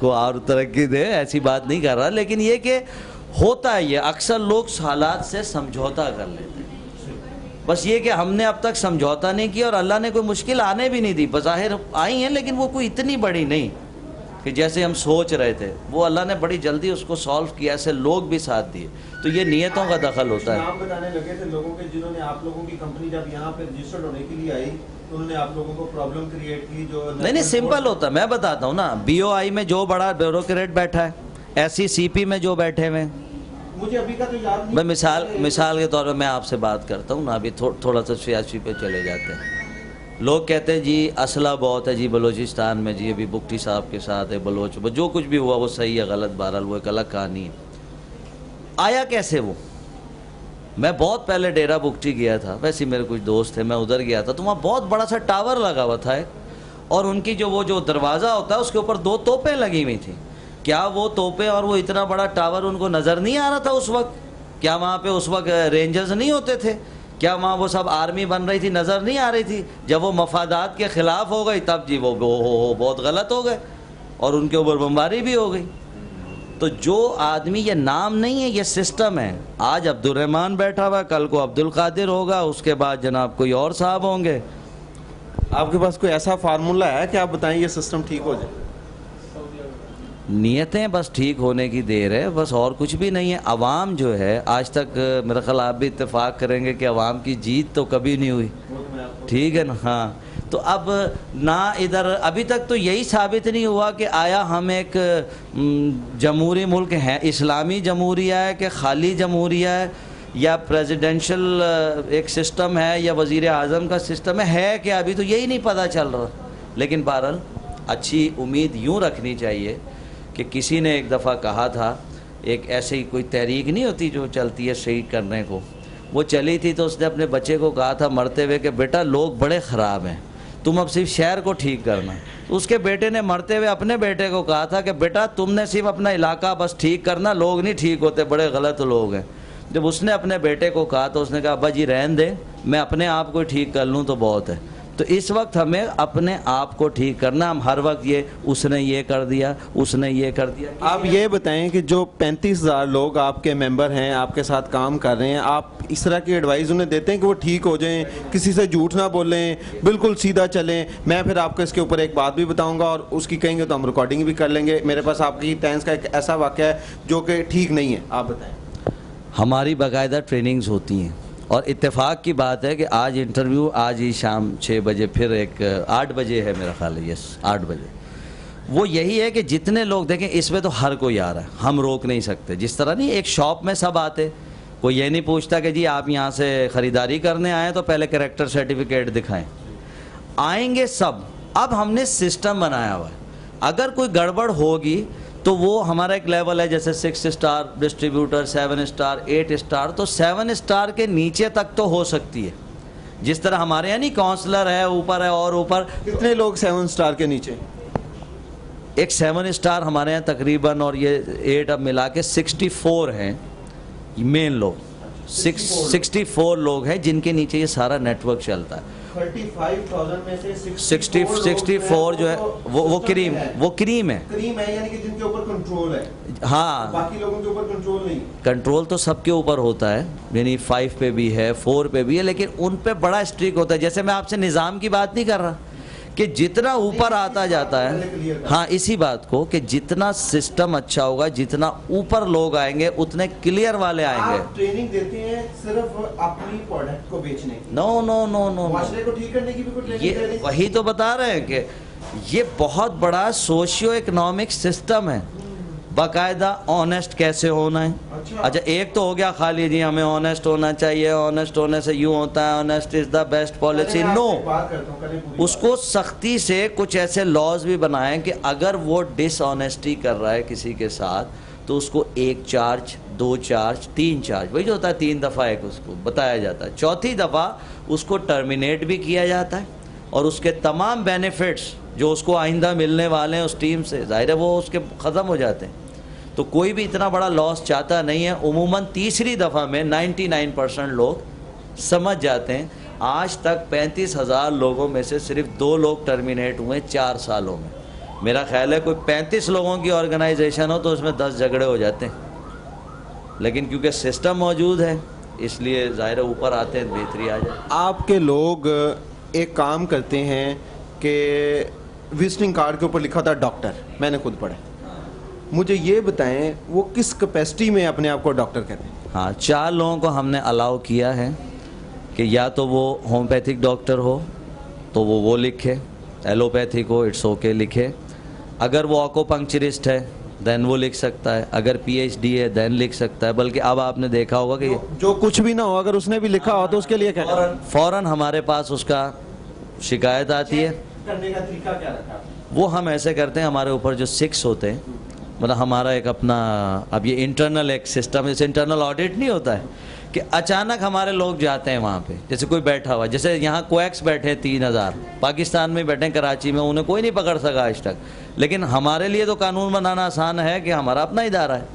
کو اور ترقی دے، ایسی بات نہیں کر رہا، لیکن یہ کہ ہوتا ہے، یہ اکثر لوگ حالات سے سمجھوتا کر لیتے ہیں. بس یہ کہ ہم نے اب تک سمجھوتا نہیں کیا اور اللہ نے کوئی مشکل آنے بھی نہیں دی. بظاہر آئی ہیں لیکن وہ کوئی اتنی بڑی نہیں کہ جیسے ہم سوچ رہے تھے، وہ اللہ نے بڑی جلدی اس کو سالو کیا، ایسے لوگ بھی ساتھ دیے. تو یہ نیتوں کا دخل ہوتا ہے. نام بتانے لگے تھے لوگوں کے جنہوں نے آپ لوگوں کی کمپنی جب یہاں پہ رجسٹرڈ ہونے کے لیے آئی تو انہوں نے آپ لوگوں کو پرابلم کریٹ کی. جو نہیں سمپل ہوتا ہے، میں بتاتا ہوں نا. بی او آئی میں جو بڑا بیوروکریٹ بیٹھا ہے، ایس سی پی میں جو بیٹھے ہوئے، مجھے ابھی کا تو یاد نہیں. میں مثال کے طور پہ میں آپ سے بات کرتا ہوں نا. ابھی تھوڑا سا سیاسی پہ چلے جاتے ہیں. لوگ کہتے ہیں جی اسلحہ بہت ہے جی بلوچستان میں، جی ابھی بگٹی صاحب کے ساتھ ہے بلوچ، جو کچھ بھی ہوا وہ صحیح ہے غلط، بہرحال وہ ایک الگ کہانی ہے. آیا کیسے وہ؟ میں بہت پہلے ڈیرہ بگٹی گیا تھا، ویسے میرے کچھ دوست تھے، میں ادھر گیا تھا تو وہاں بہت بڑا سا ٹاور لگا ہوا تھا اور ان کی جو دروازہ ہوتا ہے اس کے اوپر 2 توپیں لگی ہوئی تھیں. کیا وہ توپیں اور وہ اتنا بڑا ٹاور ان کو نظر نہیں آ رہا تھا اس وقت؟ کیا وہاں پہ اس وقت رینجرز نہیں ہوتے تھے؟ کیا وہاں وہ سب آرمی بن رہی تھی، نظر نہیں آ رہی تھی؟ جب وہ مفادات کے خلاف ہو گئی تب جی وہ بہت غلط ہو گئے اور ان کے اوپر بمباری بھی ہو گئی. تو جو آدمی، یہ نام نہیں ہے، یہ سسٹم ہے. آج عبد الرحمن بیٹھا ہوا، کل کو عبد القادر ہوگا، اس کے بعد جناب کوئی اور صاحب ہوں گے. آپ کے پاس کوئی ایسا فارمولہ ہے کہ آپ بتائیں یہ سسٹم ٹھیک ہو جائے؟ نیتیں بس ٹھیک ہونے کی دیر ہے، بس اور کچھ بھی نہیں ہے. عوام جو ہے آج تک، میرا خیال آپ بھی اتفاق کریں گے کہ عوام کی جیت تو کبھی نہیں ہوئی، ٹھیک ہے نا. ہاں تو اب نہ ادھر ابھی تک تو یہی ثابت نہیں ہوا کہ آیا ہم ایک جمہوری ملک ہیں، اسلامی جمہوریہ ہے کہ خالی جمہوریہ ہے، یا پریزیڈنشل ایک سسٹم ہے یا وزیر اعظم کا سسٹم ہے کہ ابھی تو یہی نہیں پتہ چل رہا. لیکن بہرحال اچھی امید یوں رکھنی چاہیے کہ کسی نے ایک دفعہ کہا تھا، ایک ایسے ہی کوئی تحریک نہیں ہوتی جو چلتی ہے شہید کرنے کو، وہ چلی تھی تو اس نے اپنے بچے کو کہا تھا مرتے ہوئے کہ بیٹا لوگ بڑے خراب ہیں، تم اب صرف شہر کو ٹھیک کرنا. اس کے بیٹے نے مرتے ہوئے اپنے بیٹے کو کہا تھا کہ بیٹا تم نے صرف اپنا علاقہ بس ٹھیک کرنا، لوگ نہیں ٹھیک ہوتے، بڑے غلط لوگ ہیں. جب اس نے اپنے بیٹے کو کہا تو اس نے کہا ابا جی رہن دیں، میں اپنے آپ کو ٹھیک کر لوں تو بہت ہے. تو اس وقت ہمیں اپنے آپ کو ٹھیک کرنا. ہم ہر وقت یہ اس نے یہ کر دیا، اس نے یہ کر دیا. آپ یہ بتائیں کہ جو 35,000 لوگ آپ کے ممبر ہیں، آپ کے ساتھ کام کر رہے ہیں، آپ اس طرح کی ایڈوائز انہیں دیتے ہیں کہ وہ ٹھیک ہو جائیں، کسی سے جھوٹ نہ بولیں، بالکل سیدھا چلیں؟ میں پھر آپ کو اس کے اوپر ایک بات بھی بتاؤں گا اور اس کی کہیں گے تو ہم ریکارڈنگ بھی کر لیں گے. میرے پاس آپ کی ٹینس کا ایک ایسا واقعہ ہے جو کہ ٹھیک نہیں ہے، آپ بتائیں. ہماری باقاعدہ ٹریننگز ہوتی ہیں اور اتفاق کی بات ہے کہ آج انٹرویو آج ہی شام 6 بجے، پھر ایک 8 بجے ہے میرا خیال ہے، یس 8 بجے. وہ یہی ہے کہ جتنے لوگ دیکھیں اس میں تو ہر کوئی آ رہا ہے، ہم روک نہیں سکتے. جس طرح نہیں ایک شاپ میں سب آتے، کوئی یہ نہیں پوچھتا کہ جی آپ یہاں سے خریداری کرنے آئے تو پہلے کریکٹر سرٹیفکیٹ دکھائیں. آئیں گے سب. اب ہم نے سسٹم بنایا ہوا ہے، اگر کوئی گڑبڑ ہوگی تو وہ ہمارا ایک لیول ہے، جیسے 6 اسٹار ڈسٹریبیوٹر، 7 اسٹار، 8 اسٹار. تو 7 اسٹار کے نیچے تک تو ہو سکتی ہے، جس طرح ہمارے یہاں نہیں کونسلر ہے اوپر ہے اور اوپر. کتنے لوگ 7 اسٹار کے نیچے؟ ایک 7 اسٹار ہمارے یہاں تقریباً، اور یہ 8 اب ملا کے 64 ہیں مین لوگ. 64 لوگ ہیں جن کے نیچے یہ سارا نیٹ ورک چلتا ہے. 35,000 میں سے 64 جو ہے وہ کریم ہے، کریم ہے، یعنی کہ جن کے اوپر کنٹرول ہے. ہاں باقی لوگوں کے اوپر کنٹرول نہیں. کنٹرول تو سب کے اوپر ہوتا ہے، یعنی 5 پہ بھی ہے، 4 پہ بھی ہے، لیکن ان پہ بڑا اسٹرک ہوتا ہے. جیسے میں آپ سے نظام کی بات نہیں کر رہا کہ جتنا اوپر آتا جاتا ہے، ہاں اسی بات کو کہ جتنا سسٹم اچھا ہوگا، جتنا اوپر لوگ آئیں گے اتنے کلیئر والے آئیں گے. آپ ٹریننگ دیتے ہیں صرف اپنی پروڈکٹ کو بیچنے کی؟ نو نو نو نو، معاشرے کو ٹھیک کرنے کی بھی کوئی ٹریننگ دے رہے ہیں؟ وہی تو بتا رہے ہیں کہ یہ بہت بڑا سوشیو اکنامک سسٹم ہے. باقاعدہ آنیسٹ کیسے ہونا ہے. اچھا ایک تو ہو گیا خالی جی ہمیں آنیسٹ ہونا چاہیے، آنیسٹ ہونے سے یوں ہوتا ہے، honest is the best policy. No, اس کو سختی سے کچھ ایسے لاز بھی بنائیں کہ اگر وہ ڈس آنیسٹی کر رہا ہے کسی کے ساتھ تو اس کو 1 چارج، 2 چارج، 3 چارج، وہی جو ہوتا ہے 3 دفعہ ایک اس کو بتایا جاتا ہے، 4تھی دفعہ اس کو ٹرمینیٹ بھی کیا جاتا ہے اور اس کے تمام بینیفٹس جو اس کو آئندہ ملنے والے ہیں اس ٹیم سے، ظاہر ہے وہ اس کے ختم ہو جاتے ہیں. تو کوئی بھی اتنا بڑا لاس چاہتا نہیں ہے. عموماً تیسری دفعہ میں 99% لوگ سمجھ جاتے ہیں. آج تک 35,000 لوگوں میں سے صرف 2 لوگ ٹرمینیٹ ہوئے 4 سالوں میں. میرا خیال ہے کوئی 35 لوگوں کی آرگنائزیشن ہو تو اس میں 10 جھگڑے ہو جاتے ہیں، لیکن کیونکہ سسٹم موجود ہے اس لیے ظاہر ہے اوپر آتے ہیں بہتری آ جائے۔ آپ کے لوگ ایک کام کرتے ہیں کہ وزٹنگ کارڈ کے اوپر لکھا تھا ڈاکٹر، میں نے خود پڑھا، مجھے یہ بتائیں وہ کس کیپیسٹی میں اپنے آپ کو ڈاکٹر کہتے ہیں؟ ہاں 4 لوگوں کو ہم نے الاؤ کیا ہے کہ یا تو وہ ہومیوپیتھک ڈاکٹر ہو تو وہ لکھے، ایلوپیتھک ہو اٹس اوکے لکھے، اگر وہ آکوپنکچرسٹ ہے دین وہ لکھ سکتا ہے، اگر پی ایچ ڈی ہے دین لکھ سکتا ہے، بلکہ اب آپ نے دیکھا ہوگا کہ جو کچھ بھی نہ ہو اگر اس نے بھی لکھا ہو تو اس کے لیے کیا فوراً ہمارے پاس اس کا شکایت آتی ہے۔ کرنے کا طریقہ کیا رکھا؟ وہ ہم ایسے کرتے ہیں، ہمارے اوپر جو 6 ہوتے ہیں، مطلب ہمارا ایک اپنا اب یہ انٹرنل ایک سسٹم، جیسے انٹرنل آڈٹ نہیں ہوتا ہے کہ اچانک ہمارے لوگ جاتے ہیں وہاں پہ، جیسے کوئی بیٹھا ہوا، جیسے یہاں کویکس بیٹھے 3000 پاکستان میں بیٹھے ہیں کراچی میں، انہیں کوئی نہیں پکڑ سکا آج تک، لیکن ہمارے لیے تو قانون بنانا آسان ہے کہ ہمارا اپنا ادارہ ہے،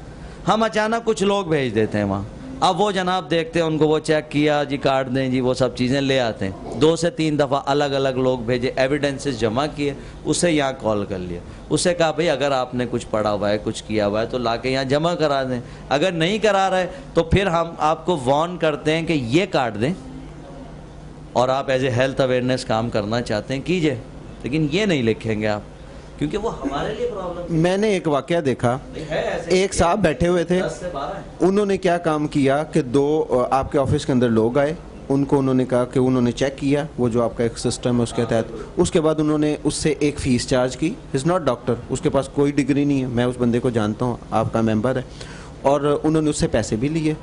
ہم اچانک کچھ لوگ بھیج دیتے ہیں وہاں، اب وہ جناب دیکھتے ہیں ان کو، وہ چیک کیا جی کارڈ دیں جی، وہ سب چیزیں لے آتے ہیں، 2 سے 3 دفعہ الگ الگ لوگ بھیجے، ایویڈنسز جمع کیے، اسے یہاں کال کر لیا، اسے کہا بھئی اگر آپ نے کچھ پڑھا ہوا ہے کچھ کیا ہوا ہے تو لا کے یہاں جمع کرا دیں، اگر نہیں کرا رہے تو پھر ہم آپ کو وارن کرتے ہیں کہ یہ کاٹ دیں، اور آپ ایز اے ہیلتھ اویئرنیس کام کرنا چاہتے ہیں کیجئے، لیکن یہ نہیں لکھیں گے آپ، کیونکہ وہ ہمارے لیے پرابلم میں نے ایک واقعہ دیکھا، ہے۔ ایک صاحب بیٹھے ہوئے تھے، 10 سے 12 ہیں۔ انہوں نے کیا کام کیا کہ 2 آپ کے آفس کے اندر لوگ آئے، ان کو انہوں نے کہا کہ انہوں نے چیک کیا وہ جو آپ کا ایک سسٹم ہے اس کے تحت، اس کے بعد انہوں نے اس سے ایک فیس چارج کی، از ناٹ ڈاکٹر، اس کے پاس کوئی ڈگری نہیں ہے، میں اس بندے کو جانتا ہوں، آپ کا ممبر ہے، اور انہوں نے اس سے پیسے بھی لیے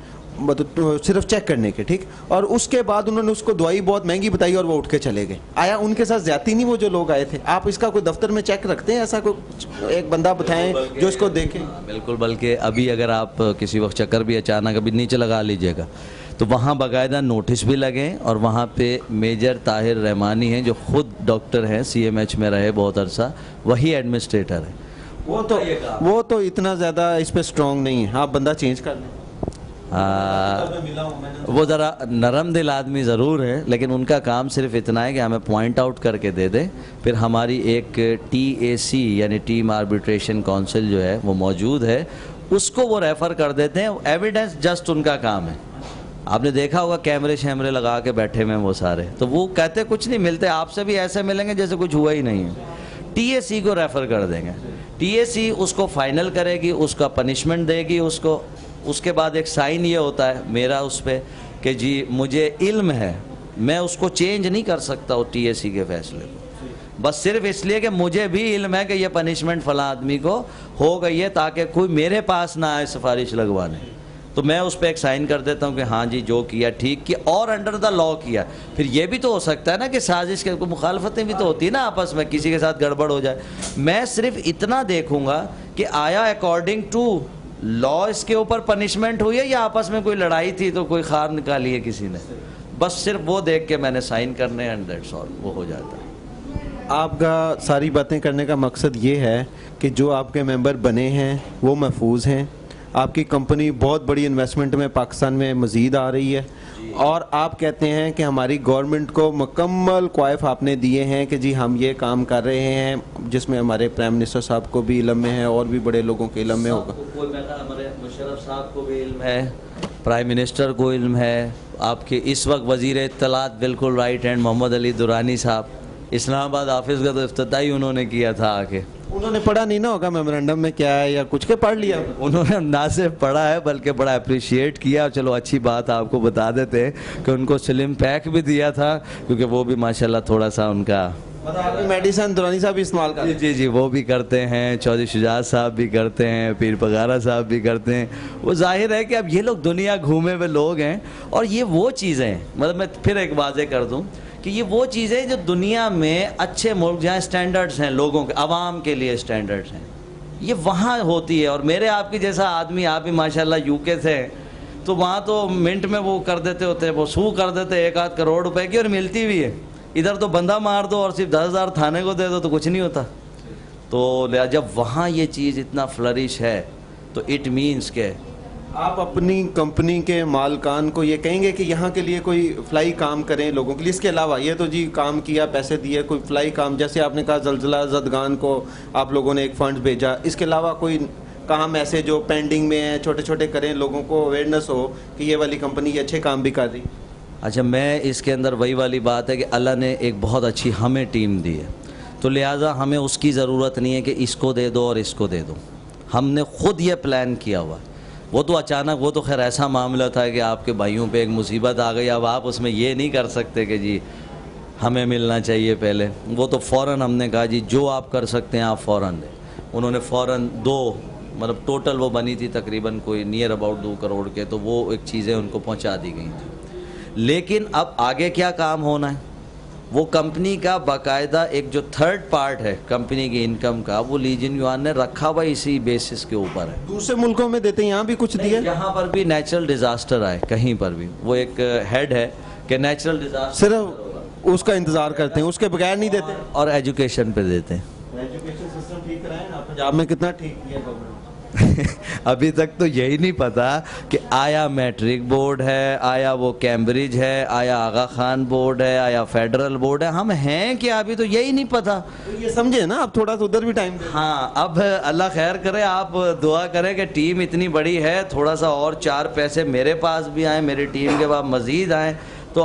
صرف چیک کرنے کے، ٹھیک، اور اس کے بعد انہوں نے اس کو دوائی بہت مہنگی بتائی اور وہ اٹھ کے چلے گئے۔ آیا ان کے ساتھ زیادتی نہیں وہ جو لوگ آئے تھے؟ آپ اس کا کوئی دفتر میں چیک رکھتے ہیں ایسا کوئی ایک بندہ بتائیں جو اس کو دیکھیں؟ بالکل، بلکہ ابھی اگر آپ کسی وقت چکر بھی اچانک ابھی نیچے لگا لیجئے گا تو وہاں باقاعدہ نوٹس بھی لگے، اور وہاں پہ میجر طاہر رحمانی ہیں جو خود ڈاکٹر ہیں، سی ایم ایچ میں رہے بہت عرصہ، وہی ایڈمنسٹریٹر ہے۔ وہ تو اتنا زیادہ اس پہ سٹرونگ نہیں ہے، آپ بندہ چینج کر لیں۔ وہ ذرا نرم دل آدمی ضرور ہے، لیکن ان کا کام صرف اتنا ہے کہ ہمیں پوائنٹ آؤٹ کر کے دے دے، پھر ہماری ایک TAC یعنی ٹیم آربیٹریشن کونسل جو ہے وہ موجود ہے، اس کو وہ ریفر کر دیتے ہیں، ایویڈنس جسٹ ان کا کام ہے۔ آپ نے دیکھا ہوگا کیمرے شیمرے لگا کے بیٹھے ہوئے وہ سارے، تو وہ کہتے کچھ نہیں، ملتے آپ سے بھی ایسے ملیں گے جیسے کچھ ہوا ہی نہیں ہے۔ TAC کو ریفر کر دیں گے، TAC اس کو فائنل کرے گی، اس کا پنشمنٹ دے گی اس کو، اس کے بعد ایک سائن یہ ہوتا ہے میرا اس پہ کہ جی مجھے علم ہے، میں اس کو چینج نہیں کر سکتا وہ TAC کے فیصلے کو، بس صرف اس لیے کہ مجھے بھی علم ہے کہ یہ پنشمنٹ فلاں آدمی کو ہو گئی ہے، تاکہ کوئی میرے پاس نہ آئے سفارش لگوانے، تو میں اس پہ ایک سائن کر دیتا ہوں کہ ہاں جی جو کیا ٹھیک کیا اور انڈر دا لا کیا۔ پھر یہ بھی تو ہو سکتا ہے نا کہ سازش کے مخالفتیں بھی تو ہوتی ہیں نا آپس میں، کسی کے ساتھ گڑبڑ ہو جائے، میں صرف اتنا دیکھوں گا کہ آیا اکارڈنگ ٹو لا اس کے اوپر پنشمنٹ ہوئی ہے یا آپس میں کوئی لڑائی تھی تو کوئی خار نکالی ہے کسی نے، بس صرف وہ دیکھ کے میں نے سائن کرنے اینڈ دیٹس آل، وہ ہو جاتا ہے۔ آپ کا ساری باتیں کرنے کا مقصد یہ ہے کہ جو آپ کے ممبر بنے ہیں وہ محفوظ ہیں، آپ کی کمپنی بہت بڑی انویسٹمنٹ میں پاکستان میں مزید آ رہی ہے، اور آپ کہتے ہیں کہ ہماری گورنمنٹ کو مکمل کوائف آپ نے دیے ہیں کہ جی ہم یہ کام کر رہے ہیں، جس میں ہمارے پرائم منسٹر صاحب کو بھی علم میں ہے اور بھی بڑے لوگوں کے علم میں ہوگا۔ ہمارے مشرف صاحب کو بھی علم ہے، پرائم منسٹر کو علم ہے، آپ کے اس وقت وزیر اطلاعات بالکل رائٹ ہینڈ محمد علی درانی صاحب، اسلام آباد آفس کا تو افتتاحی انہوں نے کیا تھا آ کے، انہوں نے پڑھا نہیں نہ ہوگا میمورنڈم میں کیا ہے یا کچھ کے پڑھ لیا، انہوں نے نہ صرف پڑھا ہے بلکہ بڑا اپریشیٹ کیا۔ چلو اچھی بات آپ کو بتا دیتے ہیں کہ ان کو سلم پیک بھی دیا تھا، کیونکہ وہ بھی ماشاءاللہ تھوڑا سا ان کا میڈیسن درانی صاحب استعمال کرتے ہیں۔ جی وہ بھی کرتے ہیں، چودھری شجاعت صاحب بھی کرتے ہیں، پیر پگارا صاحب بھی کرتے ہیں۔ وہ ظاہر ہے کہ اب یہ لوگ دنیا گھومے ہوئے لوگ ہیں، اور یہ وہ چیزیں، مطلب میں پھر ایک واضح کر دوں کہ یہ وہ چیزیں جو دنیا میں اچھے ملک جہاں سٹینڈرڈز ہیں لوگوں کے، عوام کے لیے سٹینڈرڈز ہیں، یہ وہاں ہوتی ہے۔ اور میرے آپ کی جیسا آدمی، آپ بھی ماشاءاللہ UK تھے، تو وہاں تو منٹ میں وہ کر دیتے ہوتے، وہ سو کر دیتے 1-8 کروڑ روپے کی، اور ملتی بھی ہے۔ ادھر تو بندہ مار دو اور صرف 10,000 تھانے کو دے دو تو کچھ نہیں ہوتا۔ تو جب وہاں یہ چیز اتنا فلرش ہے تو اٹ مینس کہ آپ اپنی کمپنی کے مالکان کو یہ کہیں گے کہ یہاں کے لیے کوئی فلائی کام کریں لوگوں کے لیے؟ اس کے علاوہ یہ تو جی کام کیا، پیسے دیے، کوئی فلائی کام جیسے آپ نے کہا زلزلہ زدگان کو آپ لوگوں نے ایک فنڈ بھیجا، اس کے علاوہ کوئی کام ایسے جو پینڈنگ میں ہیں چھوٹے چھوٹے کریں، لوگوں کو اویئرنیس ہو کہ یہ والی کمپنی یہ اچھے کام بھی کر رہی؟ اچھا، میں اس کے اندر وہی والی بات ہے کہ اللہ نے ایک بہت اچھی ہمیں ٹیم دی ہے، تو لہٰذا ہمیں اس کی ضرورت نہیں ہے کہ اس کو دے دو اور اس کو دے دو. ہم نے خود یہ پلان کیا ہوا ہے. وہ تو اچانک، وہ تو خیر ایسا معاملہ تھا کہ آپ کے بھائیوں پہ ایک مصیبت آ گئی. اب آپ اس میں یہ نہیں کر سکتے کہ جی ہمیں ملنا چاہیے پہلے. وہ تو فوراً ہم نے کہا جی جو آپ کر سکتے ہیں آپ فوراً دیں. انہوں نے فوراً مطلب ٹوٹل وہ بنی تھی تقریباً کوئی نیئر اباؤٹ 2 کروڑ کے، تو وہ ایک چیزیں ان کو پہنچا دی گئی تھیں. لیکن اب آگے کیا کام ہونا ہے، وہ کمپنی کا باقاعدہ ایک جو تھرڈ پارٹ ہے کمپنی کی انکم کا، وہ لیجن یوان نے رکھا ہوا اسی بیسس کے اوپر ہے. دوسرے ملکوں میں دیتے ہیں، یہاں بھی کچھ دیا؟ یہاں پر بھی نیچرل ڈیزاسٹر آئے کہیں پر بھی، وہ ایک ہیڈ ہے کہ نیچرل ڈیزاسٹر صرف اس کا انتظار کرتے ہیں، اس کے بغیر نہیں دیتے. اور ایجوکیشن پہ دیتے ہیں. ایجوکیشن سسٹم ٹھیک کرائیں نا، پنجاب میں کتنا ٹھیک کیا گورنمنٹ؟ ابھی تک تو یہی نہیں پتا کہ آیا میٹرک بورڈ ہے، آیا وہ کیمبرج ہے، آیا آغا خان بورڈ ہے، آیا فیڈرل بورڈ ہے، ہم ہیں کیا ابھی تو یہی نہیں پتا. یہ سمجھے نا، اب تھوڑا سا ادھر بھی ٹائم دیں. ہاں، اب اللہ خیر کرے، آپ دعا کریں کہ ٹیم اتنی بڑی ہے، تھوڑا سا اور 4 پیسے میرے پاس بھی آئیں، میری ٹیم کے بعد مزید آئیں